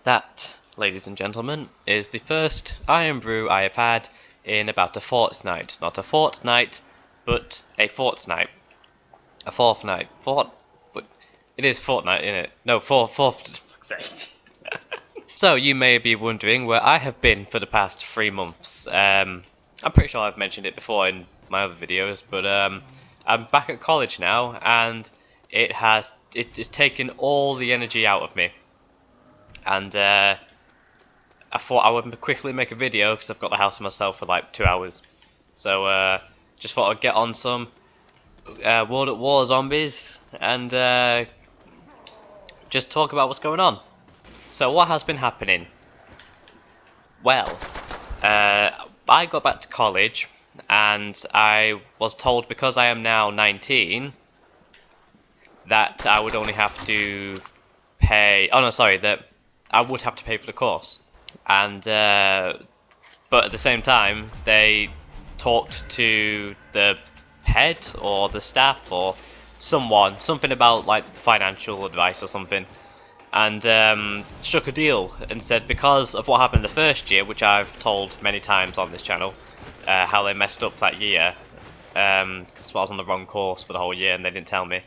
That, ladies and gentlemen, is the first Iron Brew I have had in about a fortnight. Not a fortnight, but a fortnight. A fortnight. It is fortnight, isn't it? No, fourth, for fuck's sake. So, you may be wondering where I have been for the past 3 months. I'm pretty sure I've mentioned it before in my other videos, but I'm back at college now, and it has taken all the energy out of me. And I thought I would quickly make a video because I've got the house to myself for like 2 hours. So just thought I'd get on some World at War zombies and just talk about what's going on. So what has been happening? Well, I got back to college and I was told because I am now 19 that I would only have to pay. Oh no, sorry, that I would have to pay for the course, and but at the same time they talked to the head or the staff or something about like financial advice or something, and struck a deal and said because of what happened the first year, which I've told many times on this channel, how they messed up that year, because I was on the wrong course for the whole year and they didn't tell me,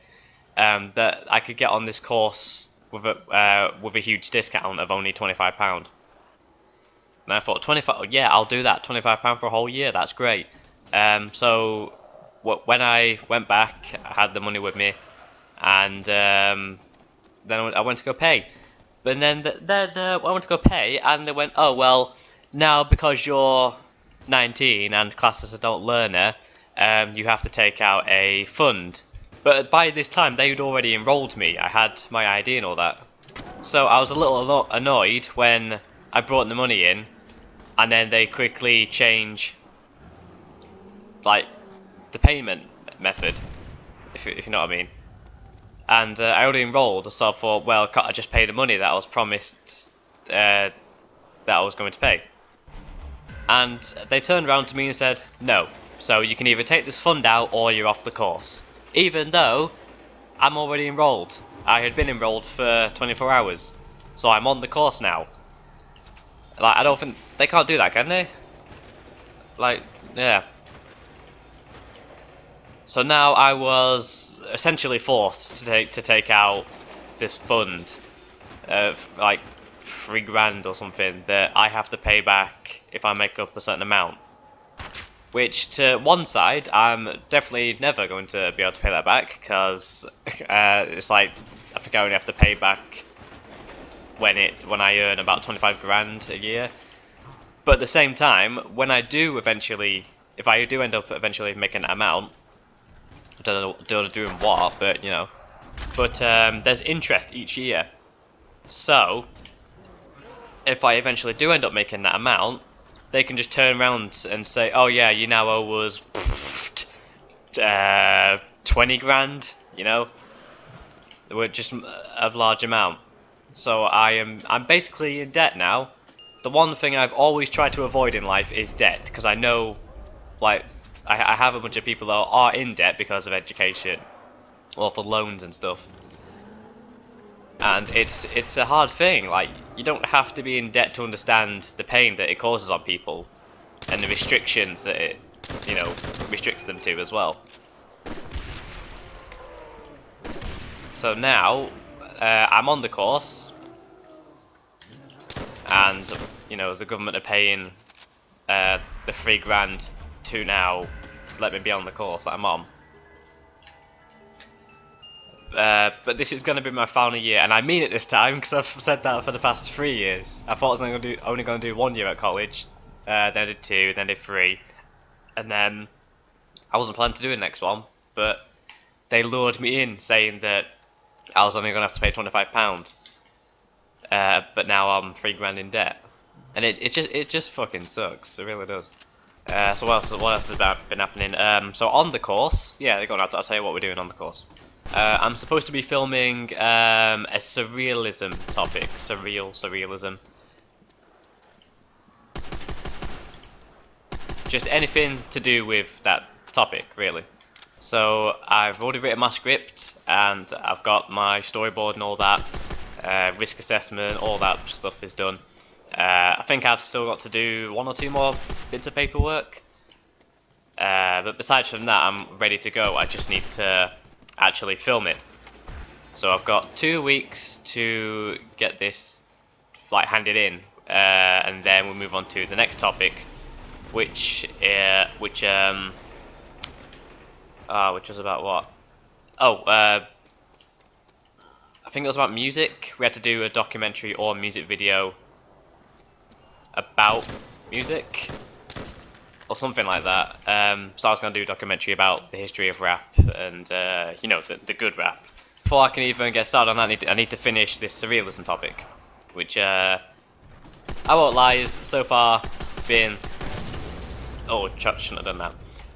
that I could get on this course with a huge discount of only £25. And I thought, 25, yeah, I'll do that. £25 for a whole year, that's great. So when I went back, I had the money with me, and then I went to go pay. But then I went to go pay, and they went, oh well, now because you're 19 and classed as adult learner, you have to take out a fund. But by this time, they had already enrolled me. I had my ID and all that. So I was a little annoyed when I brought the money in, and then they quickly change, like, the payment method, if you know what I mean. And I already enrolled, so I thought, well, can't I just pay the money that I was promised that I was going to pay? And they turned around to me and said, no. So you can either take this fund out or you're off the course. Even though I'm already enrolled. I had been enrolled for 24 hours. So I'm on the course now. Like, I don't think they can't do that, can they? Like, yeah. So now I was essentially forced to take out this fund of like £3 or something that I have to pay back if I make up a certain amount. Which, to one side, I'm definitely never going to be able to pay that back, because it's like, I think I only have to pay back when I earn about 25 grand a year. But at the same time, when I do eventually, if I do end up eventually making that amount, I don't know doing what, but you know, but there's interest each year. So, if I eventually do end up making that amount, they can just turn around and say, oh yeah, you now owe us 20 grand, you know, with just a large amount. So I'm basically in debt now. The one thing I've always tried to avoid in life is debt, because I know, like, I have a bunch of people that are in debt because of education, or for loans and stuff. And it's a hard thing. Like, you don't have to be in debt to understand the pain that it causes on people, and the restrictions that it, you know, restricts them to as well. So now I'm on the course, and you know, the government are paying the £3 to now let me be on the course that I'm on. But this is going to be my final year, and I mean it this time, because I've said that for the past 3 years. I thought I was only going to do 1 year at college, then I did 2, then I did 3, and then I wasn't planning to do the next one, but they lured me in saying that I was only going to have to pay £25, but now I'm £3 in debt, and it just fucking sucks. It really does. So what else has been happening? So on the course, yeah, go on. I'll tell you what we're doing on the course. I'm supposed to be filming a surrealism topic. Surrealism. Just anything to do with that topic, really. So I've already written my script, and I've got my storyboard and all that. risk assessment, all that stuff is done. I think I've still got to do 1 or 2 more bits of paperwork. But besides from that, I'm ready to go. I just need to actually film it. So I've got 2 weeks to get this like handed in, and then we'll move on to the next topic, which was about what? Oh, I think it was about music. We had to do a documentary or music video about music, or something like that. So I was going to do a documentary about the history of rap and you know, the good rap. Before I can even get started on that, I need to finish this surrealism topic, which I won't lie, is so far been, oh, shouldn't have done that,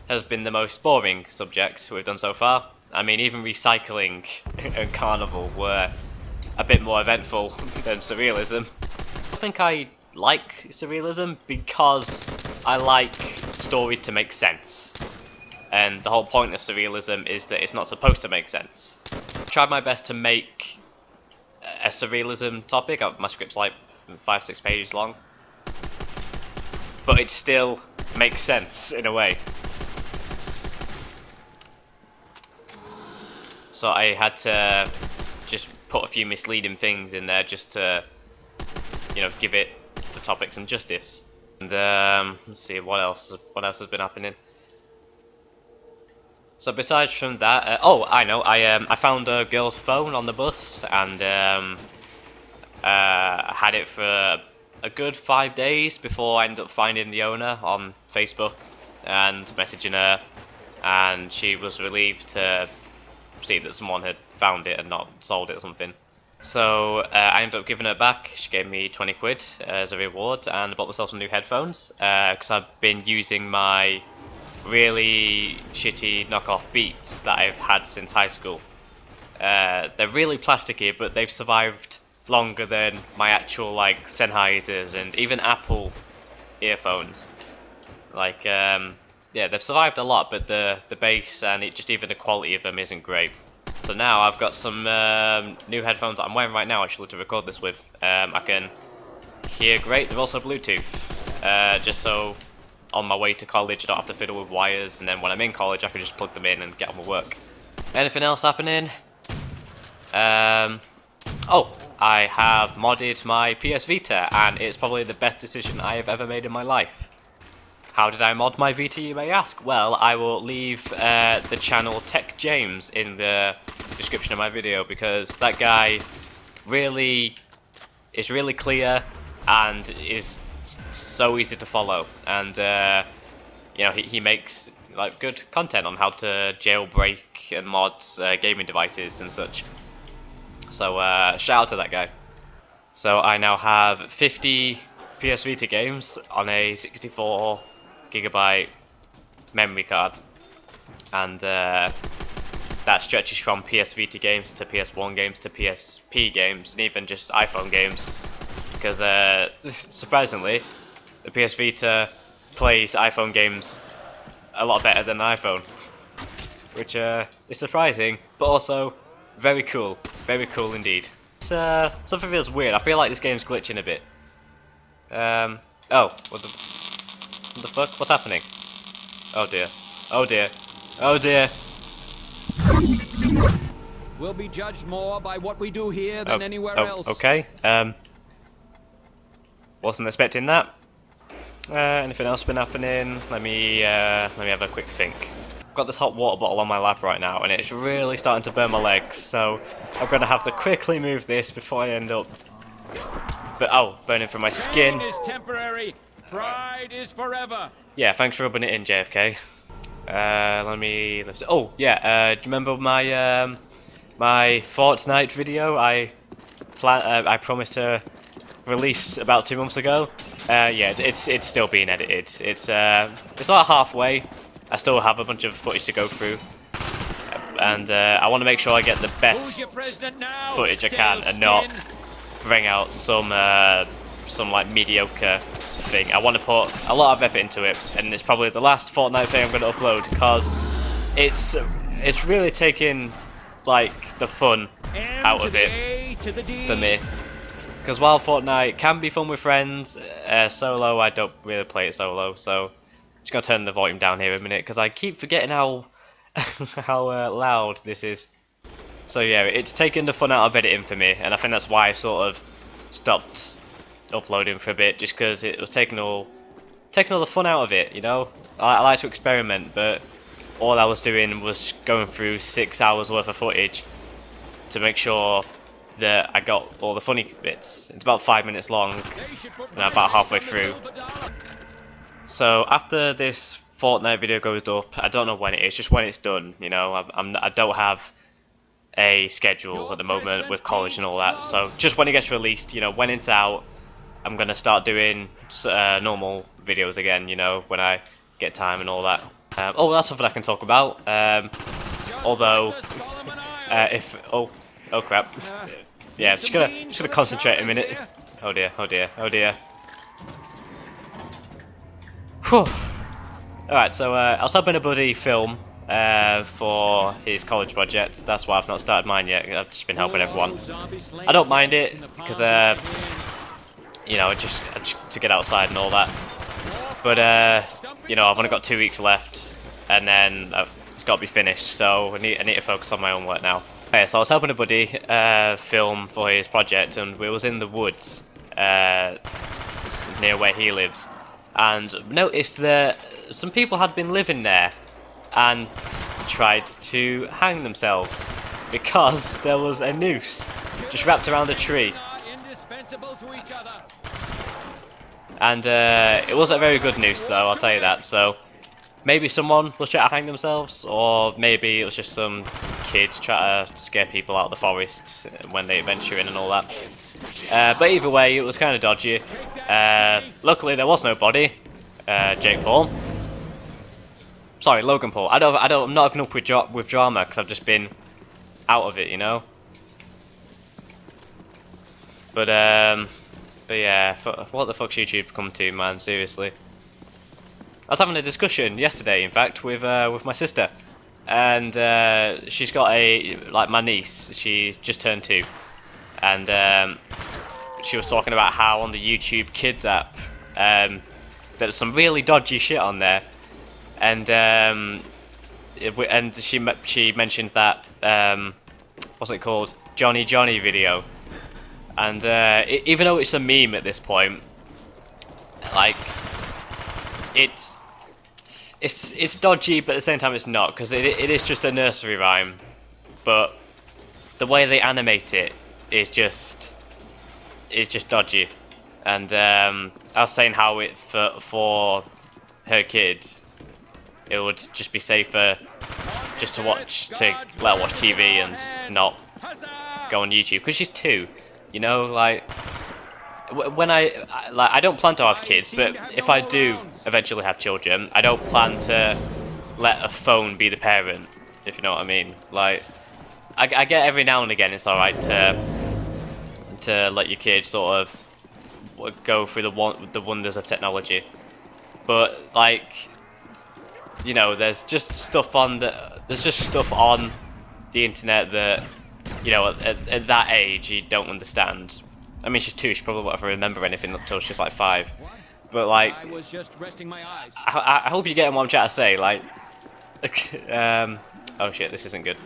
has been the most boring subject we've done so far. I mean, even recycling and carnival were a bit more eventful than surrealism. I think I like surrealism because I like stories to make sense, and the whole point of surrealism is that it's not supposed to make sense. I tried my best to make a surrealism topic. My script's like 5-6 pages long, but it still makes sense in a way. So I had to just put a few misleading things in there just to, you know, give it the topic some justice. And let's see what else has been happening. So besides from that, oh, I know, I found a girl's phone on the bus, and had it for a good 5 days before I ended up finding the owner on Facebook and messaging her, and she was relieved to see that someone had found it and not sold it or something. So I ended up giving her back. She gave me 20 quid as a reward, and I bought myself some new headphones because I've been using my really shitty knockoff Beats that I've had since high school. They're really plasticky, but they've survived longer than my actual like Sennheisers and even Apple earphones. Like yeah, they've survived a lot, but the bass and even the quality of them isn't great. So now I've got some new headphones that I'm wearing right now actually to record this with. I can hear great. They're also Bluetooth, just so on my way to college I don't have to fiddle with wires, and then when I'm in college I can just plug them in and get on with work. Anything else happening? Oh, I have modded my PS Vita, and it's probably the best decision I have ever made in my life. How did I mod my Vita, you may ask? Well, I will leave the channel Tech James in the description of my video, because that guy is really clear and is so easy to follow, and you know, he makes like good content on how to jailbreak and mod gaming devices and such. So shout out to that guy. So I now have 50 PS Vita games on a 64GB memory card, and that stretches from PS Vita games to PS1 games to PSP games, and even just iPhone games, because surprisingly the PS Vita plays iPhone games a lot better than an iPhone, which is surprising, but also very cool indeed. Something feels weird. I feel like this game's glitching a bit. Oh, what the fuck? What's happening? Oh dear. Oh dear. Oh dear. We'll be judged more by what we do here than anywhere else. Okay. Wasn't expecting that. Anything else been happening? Let me have a quick think. I've got this hot water bottle on my lap right now, and it's really starting to burn my legs, so I'm gonna have to quickly move this before I end up burning through my skin. Pain is temporary. Pride is forever. Yeah, thanks for rubbing it in, JFK. Let's. Oh yeah. Do you remember my my Fortnite video? I promised to release about 2 months ago. Yeah, it's still being edited. It's about halfway. I still have a bunch of footage to go through, and I want to make sure I get the best footage I can and not bring out some like mediocre thing. I want to put a lot of effort into it, and it's probably the last Fortnite thing I'm going to upload, because it's really taking like the fun out of it. to the D. for me. Because while Fortnite can be fun with friends, solo I don't really play it solo. So just gonna turn the volume down here a minute because I keep forgetting how how loud this is. So yeah, it's taken the fun out of editing for me, and I think that's why I sort of stopped uploading for a bit, just because it was taking all the fun out of it. You know, I like to experiment, but all I was doing was going through 6 hours worth of footage to make sure that I got all the funny bits. It's about 5 minutes long, and I'm about halfway through. So after this Fortnite video goes up, I don't know when it is, just when it's done. You know, I don't have a schedule at the moment with college and all that. So just when it gets released, you know, when it's out, I'm gonna start doing normal videos again. You know, when I get time and all that. Oh, that's something I can talk about. Although, if oh crap. Yeah, just gonna concentrate a minute. Oh dear, oh dear, oh dear. Whew. Alright, so I was helping a buddy film for his college project. That's why I've not started mine yet. I've just been helping everyone. I don't mind it because you know, just to get outside and all that. But you know, I've only got 2 weeks left, and then it's got to be finished. So I need to focus on my own work now. Okay, so I was helping a buddy film for his project, and we was in the woods near where he lives, and noticed that some people had been living there and tried to hang themselves because there was a noose just wrapped around a tree. And it wasn't a very good noose though, I'll tell you that. So maybe someone was trying to hang themselves, or maybe it was just some kid trying to scare people out of the forest when they venture in and all that. But either way, it was kind of dodgy. Luckily, there was no body. Jake Paul. Sorry, Logan Paul. I'm not even up with drama because I've just been out of it, you know. But yeah, what the fuck's YouTube come to, man? Seriously. I was having a discussion yesterday, in fact, with my sister, and she's got my niece. She's just turned 2, and she was talking about how on the YouTube Kids app, there's some really dodgy shit on there, and she mentioned that what's it called, Johnny video, and even though it's a meme at this point, like it's dodgy, but at the same time it's not, because it is just a nursery rhyme, but the way they animate it is just dodgy. And I was saying how for her kids, it would just be safer just to let her watch TV and not go on YouTube, because she's 2, you know. Like, when I don't plan to have kids, but if I do eventually have children, I don't plan to let a phone be the parent, if you know what I mean. Like, I get every now and again it's alright to let your kids sort of go through the wonders of technology, but like, you know, there's just stuff on the internet that, you know, at that age you don't understand. I mean, she's 2, she probably won't ever remember anything until she's like 5. But like, I was just resting my eyes. I hope you get what I'm trying to say. Like, oh shit, this isn't good.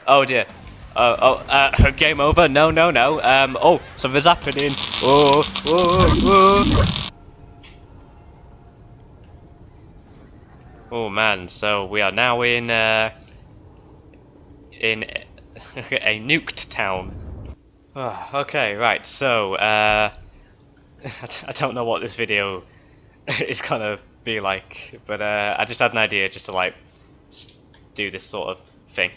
Oh dear. Game over? No. Oh, something's happening. Oh man, so we are now in a nuked town. Oh, okay, right, so, I don't know what this video is gonna be like, but I just had an idea just to, like, do this sort of thing.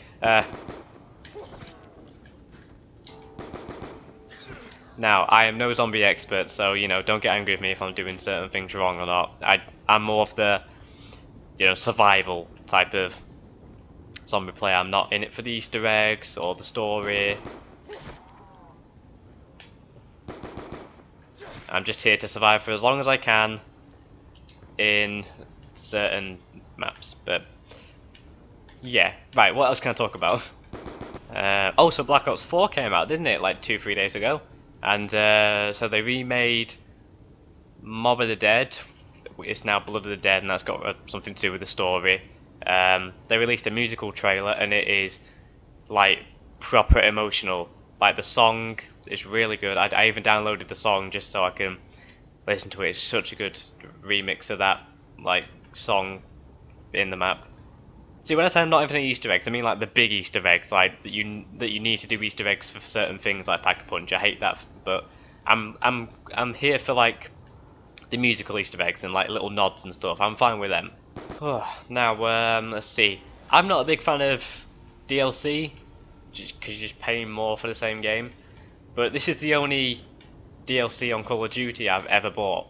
Now, I am no zombie expert, so, you know, don't get angry with me if I'm doing certain things wrong or not. I'm more of the, you know, survival type of zombie player. I'm not in it for the Easter eggs or the story. I'm just here to survive for as long as I can in certain maps. But yeah, right, what else can I talk about? Oh, so Black Ops 4 came out, didn't it? Like 2-3 days ago. And so they remade Mob of the Dead. It's now Blood of the Dead, and that's got something to do with the story. They released a musical trailer, and it is like proper emotional. Like the song is really good. I even downloaded the song just so I can listen to it. It's such a good remix of that like song in the map. See, when I say I'm not even Easter eggs, I mean like the big Easter eggs, like that you need to do Easter eggs for certain things, like Pack a Punch. I hate that, but I'm here for like the musical Easter eggs and like little nods and stuff. I'm fine with them. Now, let's see. I'm not a big fan of DLC, just because you're just paying more for the same game. But this is the only DLC on Call of Duty I've ever bought.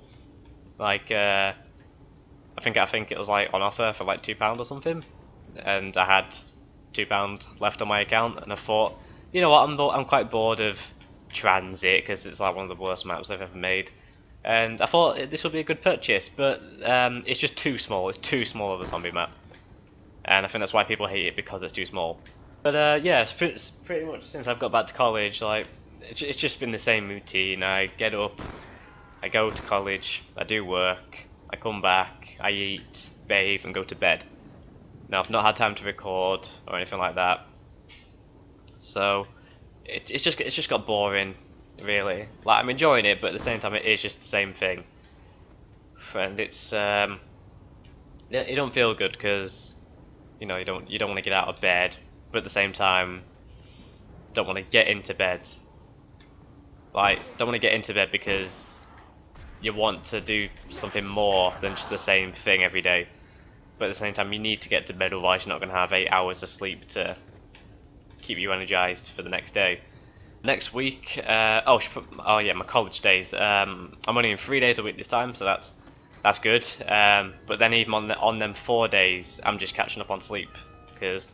Like, I think it was like on offer for like £2 or something, and I had £2 left on my account, and I thought, you know what, I'm quite bored of Transit because it's like one of the worst maps I've ever made, and I thought this would be a good purchase, but it's just too small. It's too small of a zombie map, and I think that's why people hate it, because it's too small. But yeah, it's pretty much since I've got back to college, like it's just been the same routine. I get up, I go to college, I do work, I come back, I eat, bathe, and go to bed. Now I've not had time to record or anything like that, so it's just got boring, really. Like, I'm enjoying it, but at the same time it is just the same thing, and it's it don't feel good because you know you don't want to get out of bed, but at the same time don't want to get into bed. Like, don't want to get into bed because you want to do something more than just the same thing every day. But at the same time, you need to get to bed, otherwise you're not going to have 8 hours of sleep to keep you energized for the next day. Next week, oh yeah, my college days. I'm only in 3 days a week this time, so that's good. But then even on them 4 days, I'm just catching up on sleep because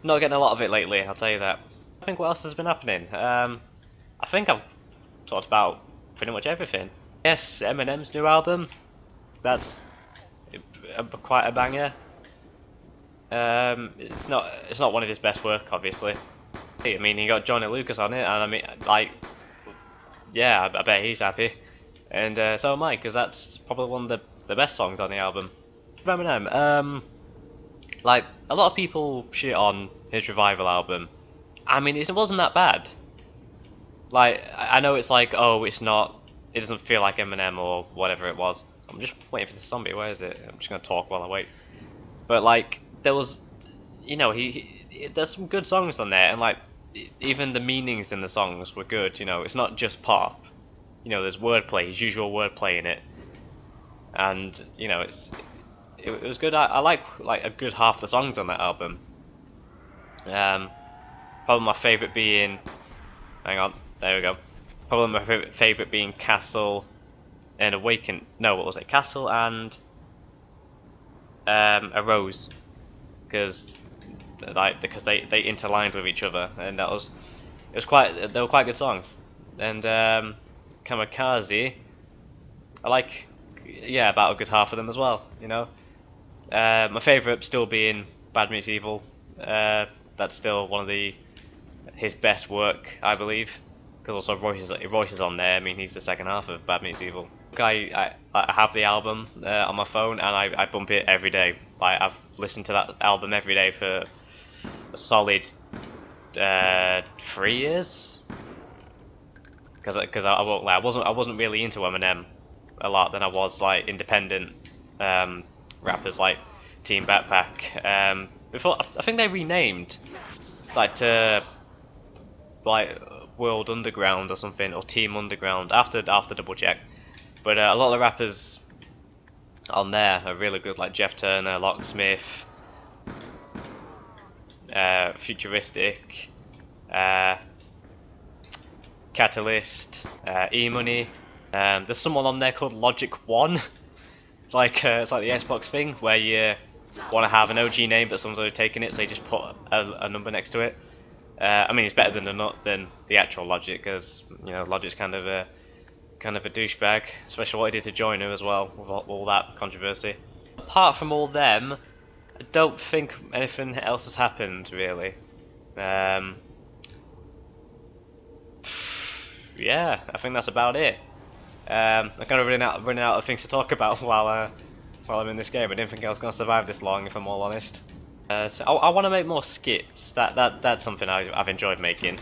I'm not getting a lot of it lately. I'll tell you that. I think what else has been happening? I think I've talked about pretty much everything. Yes, Eminem's new album. That's quite a banger. It's not one of his best work, obviously. I mean, he got Johnny Lucas on it, and I mean, like, yeah, I bet he's happy, and so am I, because that's probably one of the best songs on the album. Eminem, like, a lot of people shit on his Revival album. I mean, it wasn't that bad. Like, I know it's like, oh, it doesn't feel like Eminem or whatever it was. I'm just waiting for the zombie. Where is it? I'm just gonna talk while I wait. But like, there was, you know, there's some good songs on there, and like, even the meanings in the songs were good. You know, it's not just pop. You know, there's wordplay, his usual wordplay in it, and you know, it was good. I like a good half the songs on that album. Probably my favourite being, hang on, there we go. Probably my favourite being Castle and Awaken. No, what was it? Castle and A Rose, because they interlined with each other, and they were quite good songs. And Kamikaze, I like, yeah, about a good half of them as well. You know, my favourite still being Bad Meets Evil. That's still one of his best work, I believe, because also Royce is on there. I mean, he's the second half of Bad Meets Evil. I have the album on my phone, and I bump it every day. Like, I've listened to that album every day for a solid 3 years. Because I won't lie, I wasn't really into Eminem a lot than I was like independent rappers like Team Backpack. Before, I think they renamed like to like World Underground or something, or Team Underground after double check. But a lot of the rappers on there are really good, like Jeff Turner, Locksmith, Futuristic, Catalyst, E-Money. There's someone on there called Logic One. It's like the Xbox thing where you want to have an OG name, but someone's already taken it, so you just put a number next to it. I mean, it's better than the actual Logic, because you know Logic's kind of a douchebag, especially what he did to Joyner as well, with all that controversy. Apart from all them, I don't think anything else has happened really. yeah, I think that's about it. I'm kind of running out of things to talk about while I'm in this game. I didn't think I was going to survive this long, if I'm all honest. So I want to make more skits. That's something I've enjoyed making.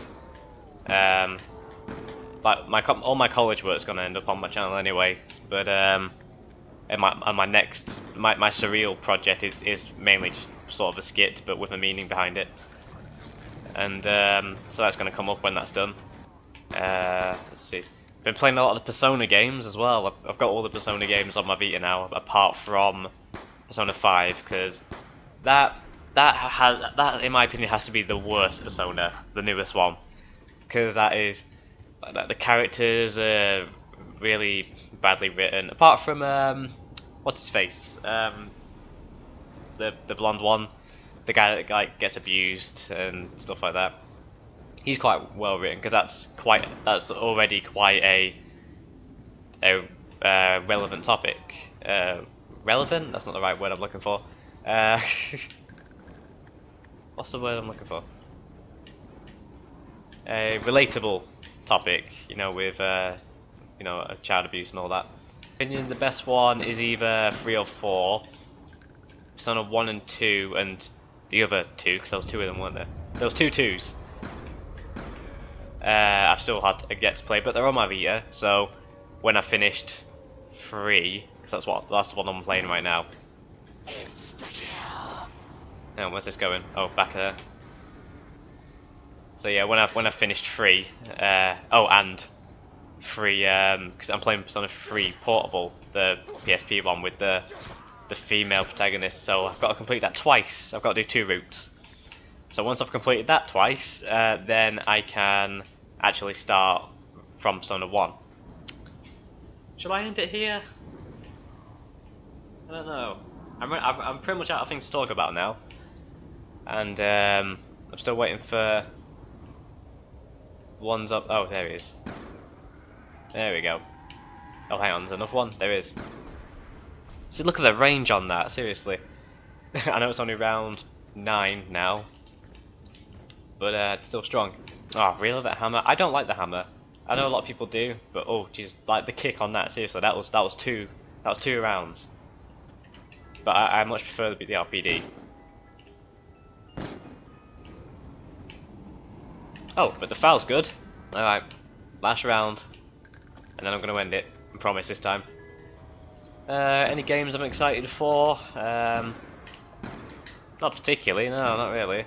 Like all my college work's going to end up on my channel anyway. But and my next my surreal project is mainly just sort of a skit, but with a meaning behind it. And so that's going to come up when that's done. Let's see. Been playing a lot of the Persona games as well. I've got all the Persona games on my Vita now, apart from Persona 5, because that in my opinion has to be the worst Persona, the newest one, because that is the characters are really badly written. Apart from what's his face, the blonde one, the guy that like gets abused and stuff like that. He's quite well written because that's already quite a relevant topic. Relevant? That's not the right word I'm looking for. What's the word I'm looking for? A relatable topic, you know, with you know, child abuse and all that. In my opinion, the best one is either 3 or 4. Persona 1 and 2, and the other 2, because there was 2 of them, weren't there? There was 2 2s. I've still had yet to play, but they're on my Vita. So when I finished 3, because that's the one I'm playing right now. Now where's this going? Oh, back there. So yeah, when I finished 3, oh, and 3, because I'm playing Persona 3 Portable, the PSP one with the female protagonist. So I've got to complete that twice. I've got to do 2 routes. So once I've completed that twice, then I can actually start from Persona 1. Shall I end it here? I don't know. I'm pretty much out of things to talk about now, and I'm still waiting for one's up. Oh, there he is. There we go. Oh, hang on, there's another one. There is. See, look at the range on that. Seriously. I know it's only round 9 now, but it's still strong. Oh, really? That hammer? I don't like the hammer. I know a lot of people do, but oh, jeez, like the kick on that. Seriously, that was 2 rounds. But I much prefer the RPD. Oh, but the foul's good. All right, last round, and then I'm going to end it. I promise this time. Any games I'm excited for? Not particularly. No, not really.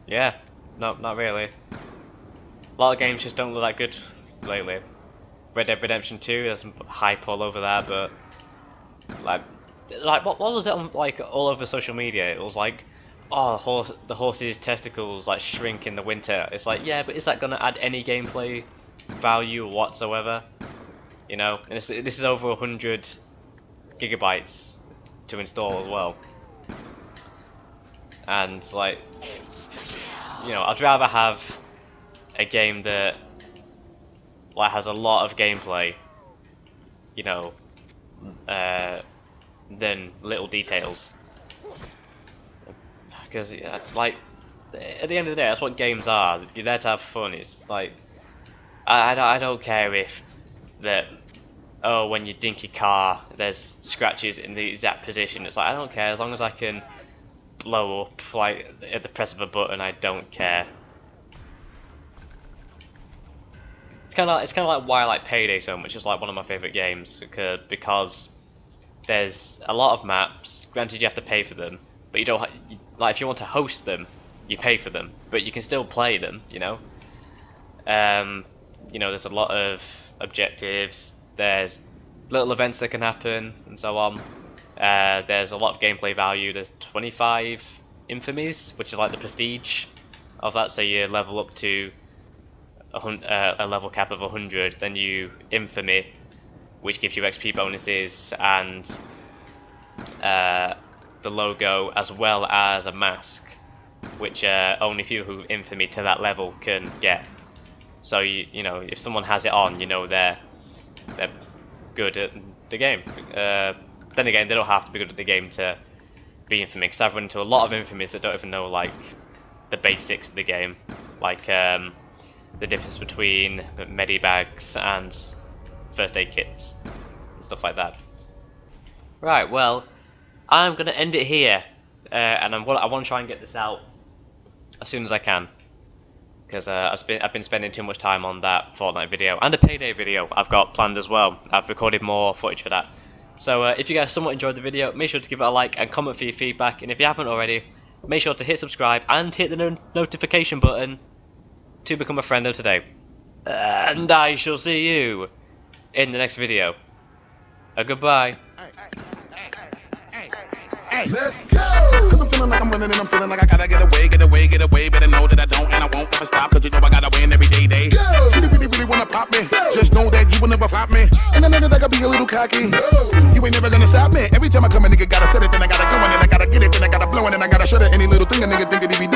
Yeah, no, not really. A lot of games just don't look that good lately. Red Dead Redemption 2, there's some hype all over that, but like what was it on, like, all over social media? It was like, oh, the horse's testicles like shrink in the winter. It's like, yeah, but is that gonna add any gameplay value whatsoever? You know, and this is over 100 gigabytes to install as well, and like, you know, I'd rather have a game that like has a lot of gameplay, you know, than little details. Because like, at the end of the day, that's what games are. You're there to have fun. It's like, I don't care if that, oh, when you dink your car, there's scratches in the exact position. It's like, I don't care, as long as I can blow up like at the press of a button. I don't care. It's kind of like why I like Payday so much. It's like one of my favorite games because there's a lot of maps. Granted, you have to pay for them, but you don't like, if you want to host them, you pay for them, but you can still play them. You know, there's a lot of objectives. There's little events that can happen and so on. There's a lot of gameplay value. There's 25 infamies, which is like the prestige of that. So you level up to a level cap of 100, then you infamy, which gives you XP bonuses and the logo, as well as a mask, which only few who infamy to that level can get. So you know, if someone has it on, you know they're good at the game. Then again, they don't have to be good at the game to be infamy, because I've run into a lot of infamies that don't even know like the basics of the game, like the difference between medibags and first aid kits and stuff like that. Right, well, I'm gonna end it here, and I want to try and get this out as soon as I can, because I've been spending too much time on that Fortnite video and a Payday video I've got planned as well. I've recorded more footage for that. So if you guys somewhat enjoyed the video, make sure to give it a like and comment for your feedback, and if you haven't already, make sure to hit subscribe and hit the notification button to become a friend of today. And I shall see you in the next video. Goodbye. Let's go! Cause I'm feeling like I'm running and I'm feeling like I gotta get away. Better know that I don't and I won't ever stop. Cause you know I gotta win every day. Go! She really wanna pop me. Go! Just know that you will never flop me. And I know that I gotta be a little cocky. Go! You ain't never gonna stop me. Every time I come a nigga gotta set it, then I gotta go and then I gotta get it, then I gotta blow and then I gotta shut it. Any little thing a nigga think that he be